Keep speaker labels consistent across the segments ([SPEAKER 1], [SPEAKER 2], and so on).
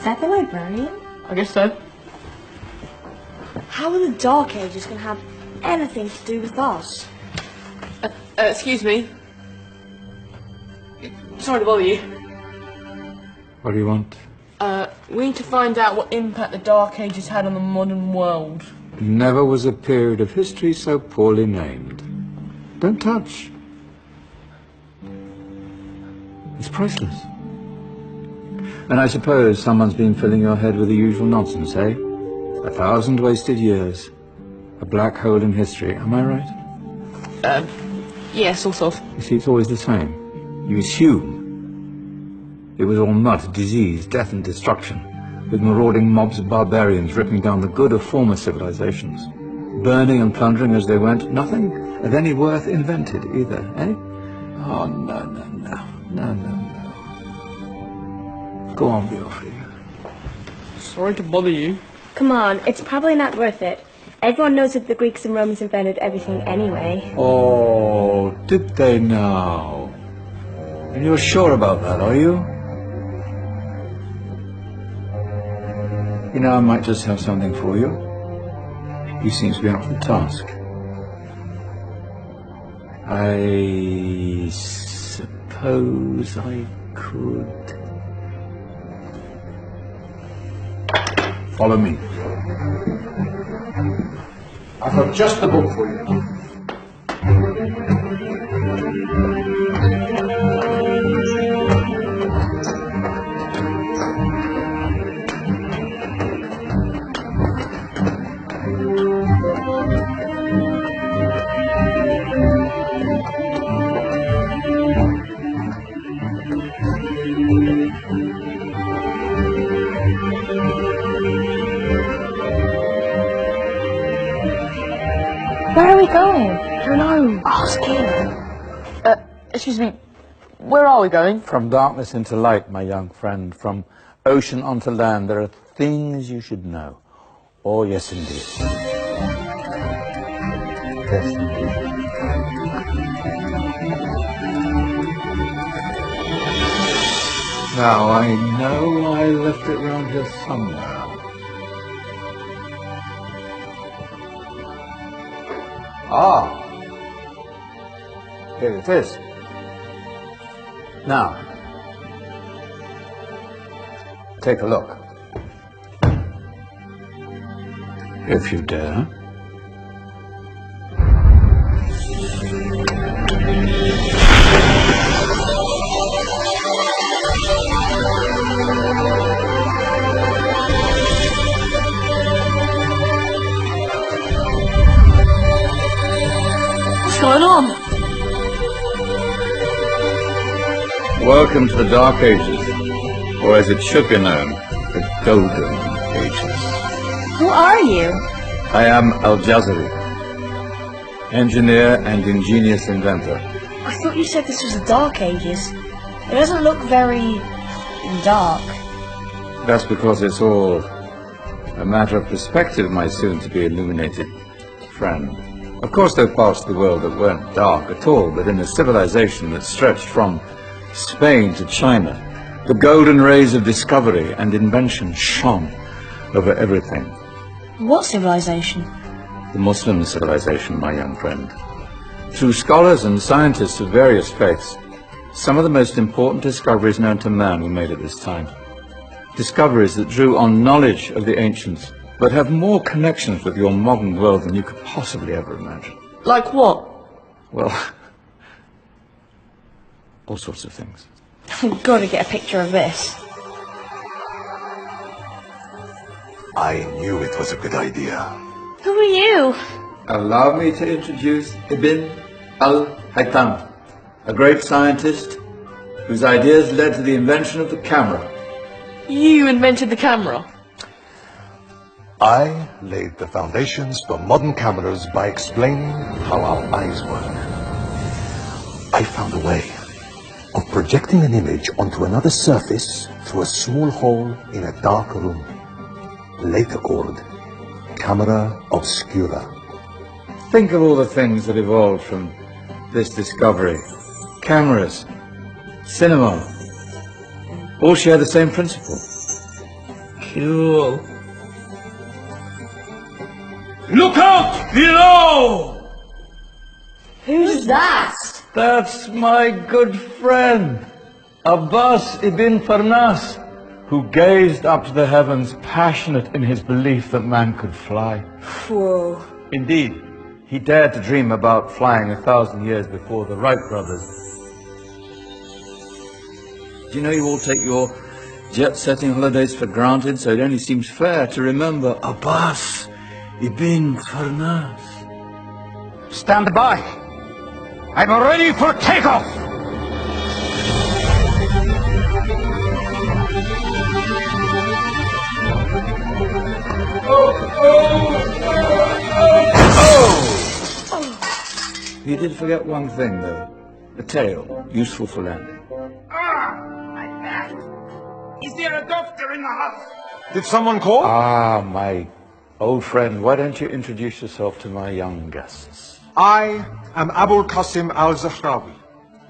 [SPEAKER 1] Is that the librarian?
[SPEAKER 2] I guess so.
[SPEAKER 1] How are the Dark Ages going to have anything to do with us?
[SPEAKER 2] Excuse me. Sorry to bother you.
[SPEAKER 3] What do you want?
[SPEAKER 2] We need to find out what impact the Dark Ages had on the modern world.
[SPEAKER 3] Never was a period of history so poorly named. Don't touch. It's priceless. And I suppose someone's been filling your head with the usual nonsense, eh? 1,000 wasted years. A black hole in history, am I right?
[SPEAKER 2] Yeah, sort of.
[SPEAKER 3] You see, it's always the same. You assume it was all mud, disease, death and destruction, with marauding mobs of barbarians ripping down the good of former civilizations, burning and plundering as they went. Nothing of any worth invented either, eh? Oh, no, no, no, no, no, no. Go on, be off here.
[SPEAKER 2] Sorry to bother you.
[SPEAKER 1] Come on, it's probably not worth it. Everyone knows that the Greeks and Romans invented everything anyway.
[SPEAKER 3] Oh, did they now? And you're sure about that, are you? You know, I might just have something for you. You seem to be up for the task. I suppose I could... Follow me. I've got just the book for you.
[SPEAKER 1] Where are we going?
[SPEAKER 2] I don't know.
[SPEAKER 1] Ask him.
[SPEAKER 2] Excuse me. Where are we going?
[SPEAKER 3] From darkness into light, my young friend. From ocean onto land. There are things you should know. Oh, yes, indeed. Yes, indeed. Now, I know I left it round here somewhere. Ah, here it is. Now, take a look. If you dare.
[SPEAKER 2] What's going on?
[SPEAKER 3] Welcome to the Dark Ages, or as it should be known, the Golden Ages.
[SPEAKER 1] Who are you?
[SPEAKER 3] I am Al-Jazari, engineer and ingenious inventor.
[SPEAKER 1] I thought you said this was the Dark Ages. It doesn't look very... dark.
[SPEAKER 3] That's because it's all a matter of perspective, my soon-to-be illuminated friend. Of course, there are parts of the world that weren't dark at all, but in a civilization that stretched from Spain to China, the golden rays of discovery and invention shone over everything.
[SPEAKER 1] What civilization?
[SPEAKER 3] The Muslim civilization, my young friend. Through scholars and scientists of various faiths, some of the most important discoveries known to man were made at this time. Discoveries that drew on knowledge of the ancients, but have more connections with your modern world than you could possibly ever imagine.
[SPEAKER 2] Like what?
[SPEAKER 3] Well, all sorts of things.
[SPEAKER 1] I've got to get a picture of this.
[SPEAKER 4] I knew it was a good idea.
[SPEAKER 1] Who are you?
[SPEAKER 3] Allow me to introduce Ibn al-Haytham, a great scientist whose ideas led to the invention of the camera.
[SPEAKER 2] You invented the camera?
[SPEAKER 4] I laid the foundations for modern cameras by explaining how our eyes work. I found a way of projecting an image onto another surface through a small hole in a dark room, later called camera obscura.
[SPEAKER 3] Think of all the things that evolved from this discovery. Cameras, cinema, all share the same principle. Cool.
[SPEAKER 5] Look out below!
[SPEAKER 1] Who's that?
[SPEAKER 3] That's my good friend, Abbas ibn Farnas, who gazed up to the heavens, passionate in his belief that man could fly.
[SPEAKER 1] Whoa.
[SPEAKER 3] Indeed, he dared to dream about flying 1,000 years before the Wright brothers. Do you know you all take your jet-setting holidays for granted, so it only seems fair to remember Abbas ibn Farnas.
[SPEAKER 4] Stand by. I'm ready for takeoff.
[SPEAKER 3] You did forget one thing, though. A tail, useful for landing.
[SPEAKER 5] My back. Is there a doctor in the house?
[SPEAKER 4] Did someone call?
[SPEAKER 3] Ah, my old friend, why don't you introduce yourself to my young guests?
[SPEAKER 4] I am Abul Qasim al-Zahrawi.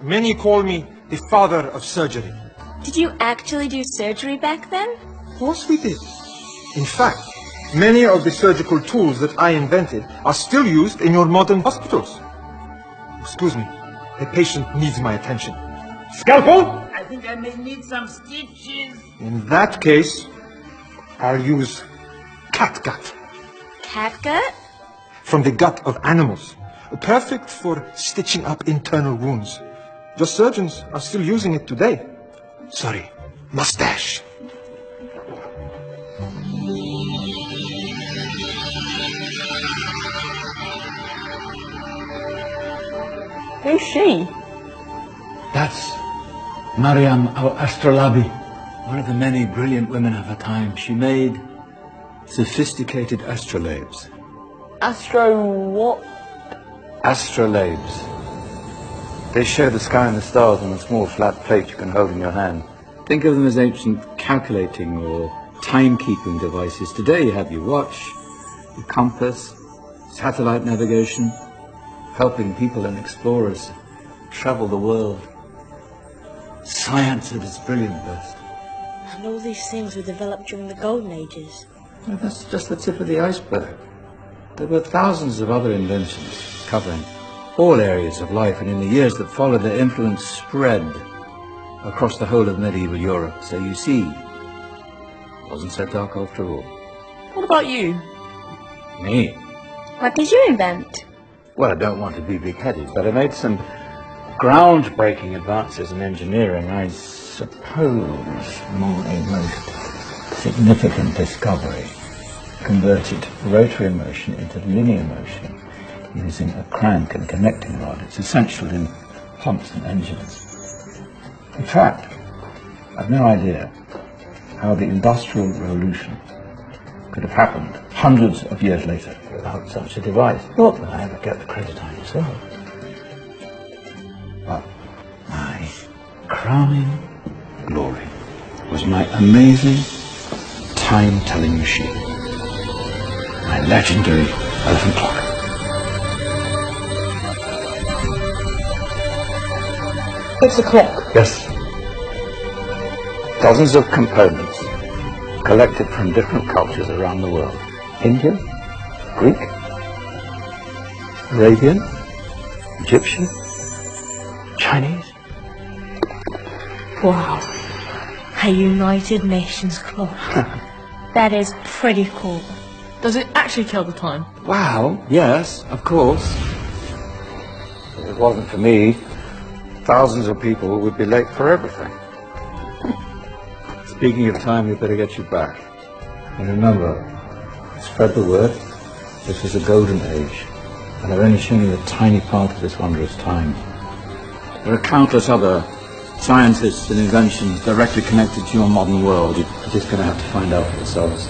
[SPEAKER 4] Many call me the father of surgery.
[SPEAKER 1] Did you actually do surgery back then?
[SPEAKER 4] Of course we did. In fact, many of the surgical tools that I invented are still used in your modern hospitals. Excuse me, a patient needs my attention. Scalpel?
[SPEAKER 5] I think I may need some stitches.
[SPEAKER 4] In that case, I'll use catgut
[SPEAKER 1] Catgut?
[SPEAKER 4] from the gut of animals. Perfect for stitching up internal wounds. Just surgeons are still using it today. Sorry, mustache.
[SPEAKER 2] Who's she?
[SPEAKER 3] That's Maryam al-Astrolabi, one of the many brilliant women of her time. She made sophisticated astrolabes.
[SPEAKER 2] Astro what?
[SPEAKER 3] Astrolabes. They show the sky and the stars on a small flat plate you can hold in your hand. Think of them as ancient calculating or timekeeping devices. Today you have your watch, your compass, satellite navigation, helping people and explorers travel the world. Science at its brilliant best.
[SPEAKER 1] And all these things were developed during the Golden Ages.
[SPEAKER 3] Well, that's just the tip of the iceberg. There were thousands of other inventions covering all areas of life, and in the years that followed, their influence spread across the whole of medieval Europe. So you see, it wasn't so dark after all.
[SPEAKER 2] What about you?
[SPEAKER 3] Me?
[SPEAKER 1] What did you invent?
[SPEAKER 3] Well, I don't want to be big-headed, but I made some groundbreaking advances in engineering. I suppose my most significant discovery converted rotary motion into linear motion using a crank and connecting rod. It's essential in pumps and engines. In fact, I've no idea how the Industrial Revolution could have happened hundreds of years later without such a device. Not that I ever get the credit I deserve. But my crowning glory was my amazing time-telling machine, my legendary elephant clock.
[SPEAKER 2] It's a clock.
[SPEAKER 3] Yes. Dozens of components collected from different cultures around the world. Indian, Greek, Arabian, Egyptian, Chinese.
[SPEAKER 1] Wow. A United Nations clock. That is pretty cool.
[SPEAKER 2] Does it actually tell the time?
[SPEAKER 3] Wow, yes, of course. If it wasn't for me, thousands of people would be late for everything. Speaking of time, we better get you back. And remember, spread the word. This was a golden age, and I've only shown you a tiny part of this wondrous time. There are countless other scientists and inventions directly connected to your modern world. You're just going to have to find out for yourselves.